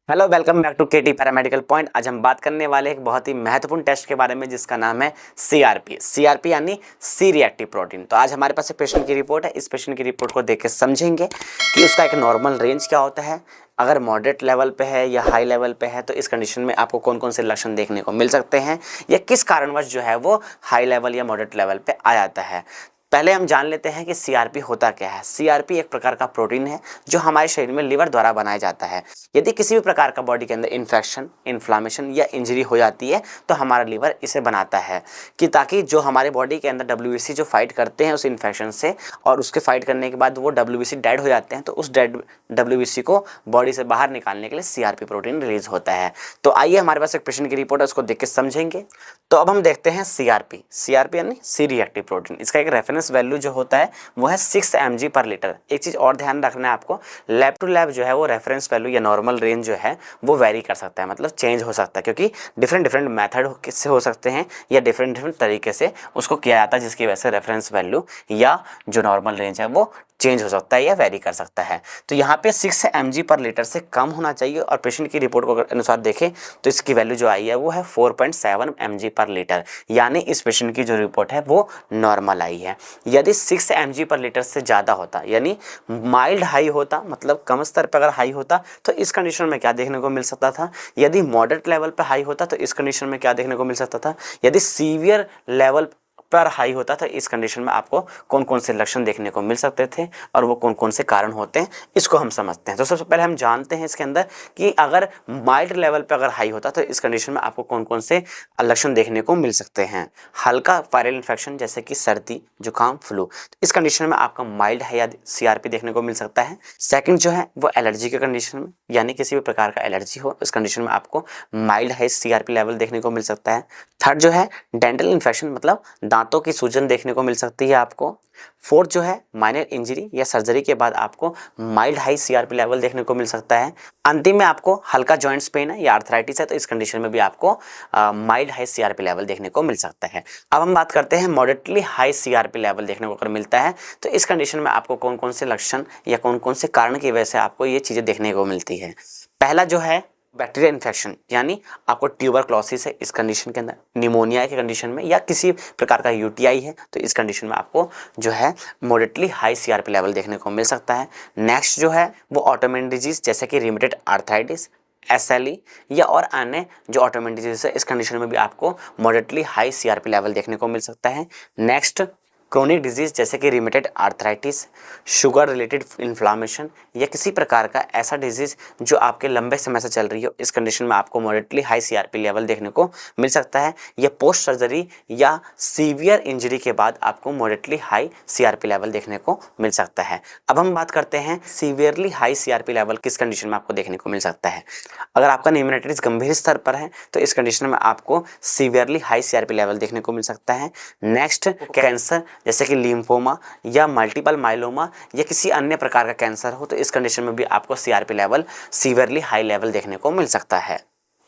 Hello, welcome back to KT paramedical point. आज हम बात करने वाले एक बहुत ही महत्वपूर्ण टेस्ट के बारे में जिसका नाम है सीआरपी। सीआरपी यानी सी रिएक्टिव प्रोटीन। तो आज हमारे पास एक पेशेंट की रिपोर्ट है। इस पेशेंट की रिपोर्ट को देख के समझेंगे कि उसका एक नॉर्मल रेंज क्या होता है, अगर मॉडरेट लेवल पे है या हाई लेवल पे है तो इस कंडीशन में आपको कौन कौन से लक्षण देखने को मिल सकते हैं, या किस कारणवश जो है वो हाई लेवल या मॉडरेट लेवल पे आ जाता है। पहले हम जान लेते हैं कि सीआरपी होता क्या है। सीआरपी एक प्रकार का प्रोटीन है जो हमारे शरीर में लिवर द्वारा बनाया जाता है। यदि किसी भी प्रकार का बॉडी के अंदर इन्फेक्शन, इन्फ्लामेशन या इंजरी हो जाती है तो हमारा लिवर इसे बनाता है कि ताकि जो हमारे बॉडी के अंदर डब्ल्यूबीसी जो फाइट करते हैं उस इन्फेक्शन से, और उसके फाइट करने के बाद वो डब्ल्यूबीसी डेड हो जाते हैं, तो उस डेड डब्ल्यूबीसी को बॉडी से बाहर निकालने के लिए सीआरपी प्रोटीन रिलीज होता है। तो आइए हमारे पास एक पेशेंट की रिपोर्ट है, उसको देख के समझेंगे। तो अब हम देखते हैं सीआरपी। सीआरपी यानी सी रिएक्टिव प्रोटीन। इसका एक रेफरेंस वैल्यू जो होता है वो है 6 mg पर लीटर। एक चीज़ और ध्यान रखना है आपको, लैब टू लैब जो है वो रेफरेंस वैल्यू या नॉर्मल रेंज जो है वो वेरी कर सकता है, मतलब चेंज हो सकता है, क्योंकि डिफरेंट मेथड से हो सकते हैं या डिफरेंट तरीके से उसको किया जाता है, जिसकी वजह से रेफरेंस वैल्यू या जो नॉर्मल रेंज है वो चेंज हो सकता है या वेरी कर सकता है। तो यहाँ पे 6 mg पर लीटर से कम होना चाहिए, और पेशेंट की रिपोर्ट को अनुसार देखें तो इसकी वैल्यू जो आई है वो है 4.7 mg पर लीटर, यानी इस पेशेंट की जो रिपोर्ट है वो नॉर्मल आई है। यदि 6 mg पर लीटर से ज़्यादा होता, यानी माइल्ड हाई होता, मतलब कम स्तर पर अगर हाई होता तो इस कंडीशन में क्या देखने को मिल सकता था। यदि मॉडरेट लेवल पर हाई होता तो इस कंडीशन में क्या देखने को मिल सकता था। यदि सीवियर लेवल पर हाई होता था, इस कंडीशन में आपको कौन कौन से लक्षण देखने को मिल सकते थे और वो कौन कौन से कारण होते हैं, इसको हम समझते हैं। तो सबसे पहले हम जानते हैं इसके अंदर कि अगर माइल्ड लेवल पे अगर हाई होता तो इस कंडीशन में आपको कौन कौन से लक्षण देखने को मिल सकते हैं। हल्का वायरल इन्फेक्शन जैसे कि सर्दी, जुकाम, फ्लू, तो इस कंडीशन में आपका माइल्ड है या सीआरपी देखने को मिल सकता है। सेकंड जो है वो एलर्जी के कंडीशन में, यानी किसी भी प्रकार का एलर्जी हो, इस कंडीशन में आपको माइल्ड हाई सीआरपी लेवल देखने को मिल सकता है। थर्ड जो है डेंटल इन्फेक्शन, मतलब दांतों की सूजन देखने को मिल सकती है आपको। फोर्थ जो है माइनर इंजरी या सर्जरी के बाद आपको माइल्ड हाई सीआरपी लेवल देखने को मिल सकता है। अंतिम में आपको हल्का जॉइंट्स पेन है या आर्थराइटिस है, तो इस कंडीशन में भी आपको माइल्ड हाई सीआरपी लेवल देखने को मिल सकता है। अब हम बात करते हैं मॉडरेटली हाई सीआरपी लेवल देखने को अगर मिलता है तो इस कंडीशन में आपको कौन कौन से लक्षण या कौन कौन से कारण की वजह से आपको ये चीज़ें देखने को मिलती है। पहला जो है बैक्टीरिया इन्फेक्शन, यानी आपको ट्यूबरक्लोसिस है इस कंडीशन के अंदर, निमोनिया के कंडीशन में, या किसी प्रकार का यूटीआई है, तो इस कंडीशन में आपको जो है मॉडरेटली हाई सीआरपी लेवल देखने को मिल सकता है। नेक्स्ट जो है वो ऑटोइम्यून डिजीज जैसे कि रिमेटेड आर्थराइटिस, एसएलई या और अन्य जो ऑटोइम्यून डिजीज है, इस कंडीशन में भी आपको मॉडरेटली हाई सीआरपी लेवल देखने को मिल सकता है। नेक्स्ट क्रोनिक डिजीज जैसे कि रिमेटेड आर्थराइटिस, शुगर रिलेटेड इन्फ्लामेशन या किसी प्रकार का ऐसा डिजीज जो आपके लंबे समय से चल रही हो, इस कंडीशन में आपको मॉडरेटली हाई सीआरपी लेवल देखने को मिल सकता है। या पोस्ट सर्जरी या सीवियर इंजरी के बाद आपको मॉडरेटली हाई सीआरपी लेवल देखने को मिल सकता है। अब हम बात करते हैं सीवियरली हाई सीआरपी लेवल किस कंडीशन में आपको देखने को मिल सकता है। अगर आपका निमोनिटिस गंभीर स्तर पर है तो इस कंडीशन में आपको सीवियरली हाई सीआरपी लेवल देखने को मिल सकता है। नेक्स्ट कैंसर जैसे कि लिम्फोमा या मल्टीपल माइलोमा या किसी अन्य प्रकार का कैंसर हो, तो इस कंडीशन में भी आपको CRP level severely high level देखने को मिल सकता है।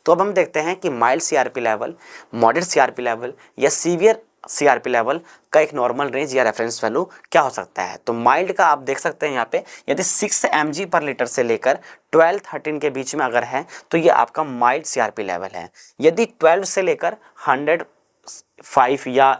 तो अब हम देखते हैं कि mild CRP level, moderate CRP level या सीवियर सीआरपी लेवल का एक नॉर्मल रेंज या रेफरेंस वैल्यू क्या हो सकता है। तो माइल्ड का आप देख सकते हैं यहाँ पे, यदि 6 mg पर लीटर से लेकर 12-13 के बीच में अगर है तो ये आपका माइल्ड सीआरपी लेवल है। यदि 12 से लेकर 105 या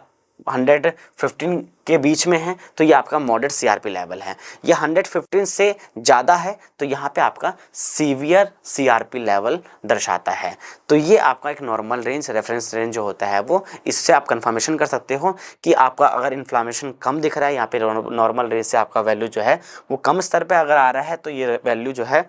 115 के बीच में है तो ये आपका मॉडरेट सीआरपी लेवल है। ये 115 से ज़्यादा है तो यहाँ पे आपका सीवियर सीआरपी लेवल दर्शाता है। तो ये आपका एक नॉर्मल रेंज, रेफरेंस रेंज जो होता है वो, इससे आप कंफर्मेशन कर सकते हो कि आपका अगर इन्फ्लामेशन कम दिख रहा है, यहाँ पे नॉर्मल रेंज से आपका वैल्यू जो है वो कम स्तर पे अगर आ रहा है तो ये वैल्यू जो है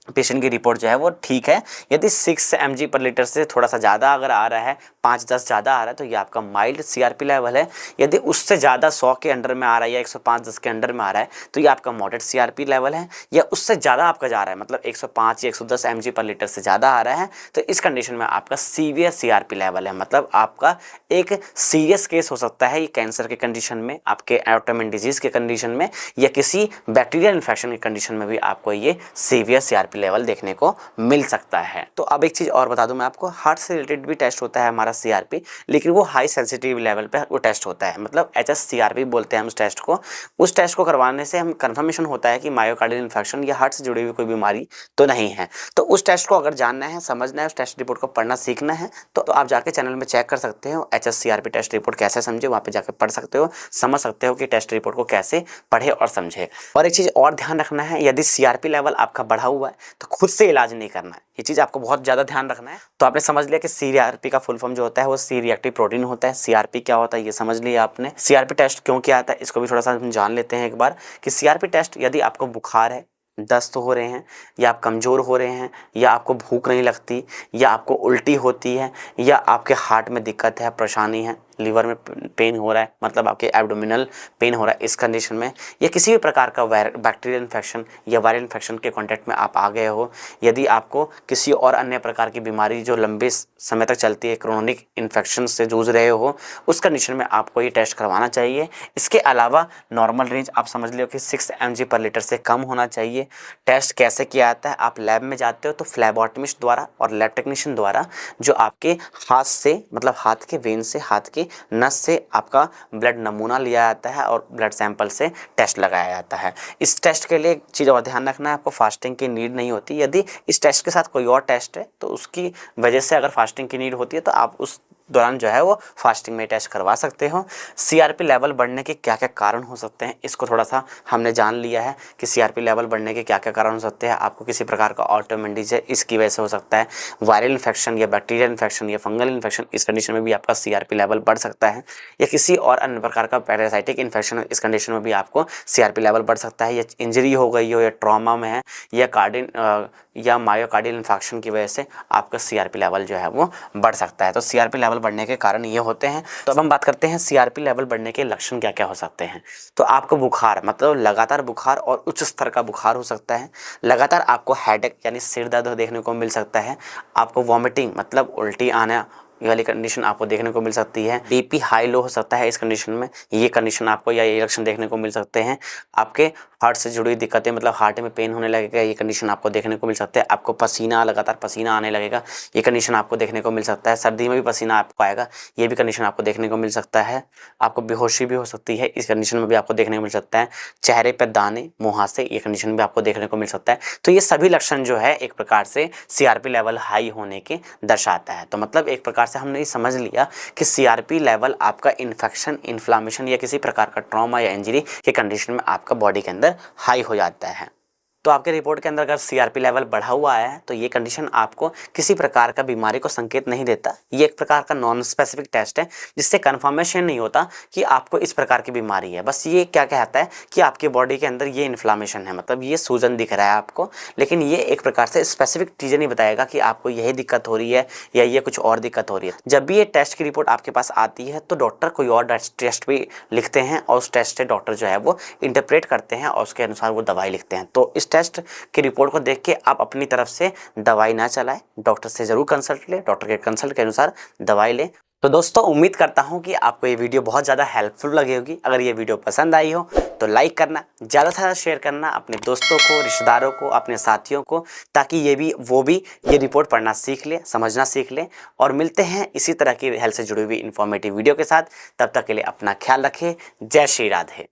पेशेंट की रिपोर्ट जो है वो ठीक है। यदि 6 mg पर लीटर से थोड़ा सा ज़्यादा अगर आ रहा है, 5-10 ज़्यादा आ रहा है, तो ये आपका माइल्ड सीआरपी लेवल है। यदि उससे ज़्यादा 100 के अंडर में आ रहा है या 105-10 के अंडर में आ रहा है तो ये आपका मॉडरेट सीआरपी लेवल है। या उससे ज़्यादा आपका जा रहा है, मतलब 105 या 110 mg पर लीटर से ज़्यादा आ रहा है, तो इस कंडीशन में आपका सीवियर सीआरपी लेवल है, मतलब आपका एक सीरियस केस हो सकता है ये कैंसर के कंडीशन में, आपके ऑटोइम्यून डिजीज़ के कंडीशन में, या किसी बैक्टीरियल इन्फेक्शन के कंडीशन में भी आपको ये सीवियर सीआरपी CRP लेवल देखने को मिल सकता है। तो अब एक चीज़ और बता दूं मैं आपको, हार्ट से रिलेटेड भी टेस्ट होता है हमारा CRP, लेकिन वो हाई सेंसिटिव लेवल पे वो टेस्ट होता है, मतलब HSCRP बोलते हैं हम उस टेस्ट को। उस टेस्ट को करवाने से हम कंफर्मेशन होता है कि मायोकार्डियल इन्फेक्शन या हार्ट से जुड़ी हुई कोई बीमारी तो नहीं है। तो उस टेस्ट को अगर जानना है, समझना है, उस टेस्ट रिपोर्ट को पढ़ना सीखना है तो आप जाके चैनल में चेक कर सकते हो, HSCRP टेस्ट रिपोर्ट कैसे समझे, वहाँ पे जाके पढ़ सकते हो, समझ सकते हो कि टेस्ट रिपोर्ट को कैसे पढ़े और समझे। और एक चीज़ और ध्यान रखना है, यदि CRP लेवल आपका बढ़ा हुआ है तो खुद से इलाज नहीं करना है, ये चीज़ आपको बहुत ज़्यादा ध्यान रखना है। तो आपने समझ लिया कि CRP का फुल फॉर्म जो होता है वो सी रिएक्टिव प्रोटीन होता है। CRP क्या होता है ये समझ लिया आपने। CRP टेस्ट क्यों किया आता है इसको भी थोड़ा सा हम जान लेते हैं एक बार, कि CRP टेस्ट यदि आपको बुखार है, दस्त हो रहे हैं, या आप कमज़ोर हो रहे हैं, या आपको भूख नहीं लगती, या आपको उल्टी होती है, या आपके हार्ट में दिक्कत है, परेशानी है, लीवर में पेन हो रहा है, मतलब आपके एब्डोमिनल पेन हो रहा है, इस कंडीशन में, या किसी भी प्रकार का बैक्टीरियल इन्फेक्शन या वायरल इन्फेक्शन के कांटेक्ट में आप आ गए हो, यदि आपको किसी और अन्य प्रकार की बीमारी जो लंबे समय तक चलती है, क्रोनिक इन्फेक्शन से जूझ रहे हो, उस कंडीशन में आपको ये टेस्ट करवाना चाहिए। इसके अलावा नॉर्मल रेंज आप समझ लो कि 6 mg/L से कम होना चाहिए। टेस्ट कैसे किया जाता है, आप लैब में जाते हो तो फ्लैबोटमिस्ट द्वारा और लैब टेक्नीशियन द्वारा जो आपके हाथ से, मतलब हाथ के वेन से, हाथ के नस से आपका ब्लड नमूना लिया जाता है और ब्लड सैंपल से टेस्ट लगाया जाता है। इस टेस्ट के लिए एक चीज़ और ध्यान रखना है, आपको फास्टिंग की नीड नहीं होती। यदि इस टेस्ट के साथ कोई और टेस्ट है तो उसकी वजह से अगर फास्टिंग की नीड होती है तो आप उस दौरान जो है वो फास्टिंग में टेस्ट करवा सकते हो। CRP लेवल बढ़ने के क्या क्या कारण हो सकते हैं इसको थोड़ा सा हमने जान लिया है कि CRP लेवल बढ़ने के क्या क्या कारण हो सकते हैं। आपको किसी प्रकार का ऑटोइम्यून डिजीज इसकी वजह से हो सकता है, वायरल इन्फेक्शन या बैक्टीरियल इन्फेक्शन या फंगल इन्फेक्शन, इस कंडीशन में भी आपका CRP लेवल बढ़ सकता है, या किसी और अन्य प्रकार का पैरासाइटिक इन्फेक्शन, इस कंडीशन में भी आपको CRP लेवल बढ़ सकता है, या इंजरी हो गई हो, या ट्रॉमा में है, या मायोकार्डियल इन्फेक्शन की वजह से आपका CRP लेवल जो है वो बढ़ सकता है। तो CRP लेवल बढ़ने के कारण ये होते हैं। तो अब हम बात करते हैं CRP लेवल बढ़ने के लक्षण क्या क्या हो सकते हैं। तो आपको बुखार, मतलब लगातार बुखार और उच्च स्तर का बुखार हो सकता है। लगातार आपको हेडेक यानी सिर दर्द देखने को मिल सकता है। आपको वॉमिटिंग मतलब उल्टी आना ये वाली कंडीशन आपको देखने को मिल सकती है। BP हाई लो हो सकता है इस कंडीशन में, ये कंडीशन आपको या ये लक्षण देखने को मिल सकते हैं। आपके हार्ट से जुड़ी हुई दिक्कतें, मतलब हार्ट में पेन होने लगेगा, ये कंडीशन आपको देखने को मिल सकता है। आपको पसीना, लगातार पसीना आने लगेगा, ये कंडीशन आपको देखने को मिल सकता है। सर्दी में भी पसीना आपको आएगा, ये भी कंडीशन आपको देखने को मिल सकता है। आपको बेहोशी भी हो सकती है, इस कंडीशन में भी आपको देखने को मिल सकता है। चेहरे पर दाने, मुहासे, ये कंडीशन भी आपको देखने को मिल सकता है। तो ये सभी लक्षण जो है एक प्रकार से CRP लेवल हाई होने के दर्शाता है। तो मतलब एक प्रकार से हमने ये समझ लिया कि CRP लेवल आपका इन्फेक्शन, इन्फ्लामेशन या किसी प्रकार का ट्रॉमा या इंजरी के कंडीशन में आपका बॉडी के अंदर हाई हो जाता है। तो आपके रिपोर्ट के अंदर अगर CRP लेवल बढ़ा हुआ आया है तो ये कंडीशन आपको किसी प्रकार का बीमारी को संकेत नहीं देता। ये एक प्रकार का नॉन स्पेसिफिक टेस्ट है जिससे कंफर्मेशन नहीं होता कि आपको इस प्रकार की बीमारी है। बस ये क्या कहता है कि आपकी बॉडी के अंदर ये इन्फ्लामेशन है, मतलब ये सूजन दिख रहा है आपको, लेकिन ये एक प्रकार से स्पेसिफिक चीज़ें नहीं बताएगा कि आपको यही दिक्कत हो रही है या ये कुछ और दिक्कत हो रही है। जब भी ये टेस्ट की रिपोर्ट आपके पास आती है तो डॉक्टर कोई और टेस्ट भी लिखते हैं और उस टेस्ट से डॉक्टर जो है वो इंटरप्रेट करते हैं और उसके अनुसार वो दवाई लिखते हैं। तो इस टेस्ट की रिपोर्ट को देख के आप अपनी तरफ से दवाई ना चलाएं, डॉक्टर से जरूर कंसल्ट लें, डॉक्टर के कंसल्ट के अनुसार दवाई लें। तो दोस्तों उम्मीद करता हूं कि आपको ये वीडियो बहुत ज़्यादा हेल्पफुल लगी होगी। अगर ये वीडियो पसंद आई हो तो लाइक करना, ज़्यादा से ज़्यादा शेयर करना अपने दोस्तों को, रिश्तेदारों को, अपने साथियों को, ताकि वो भी ये रिपोर्ट पढ़ना सीख ले, समझना सीख ले। और मिलते हैं इसी तरह की हेल्थ से जुड़ी हुई इन्फॉर्मेटिव वीडियो के साथ। तब तक के लिए अपना ख्याल रखें। जय श्री राधे।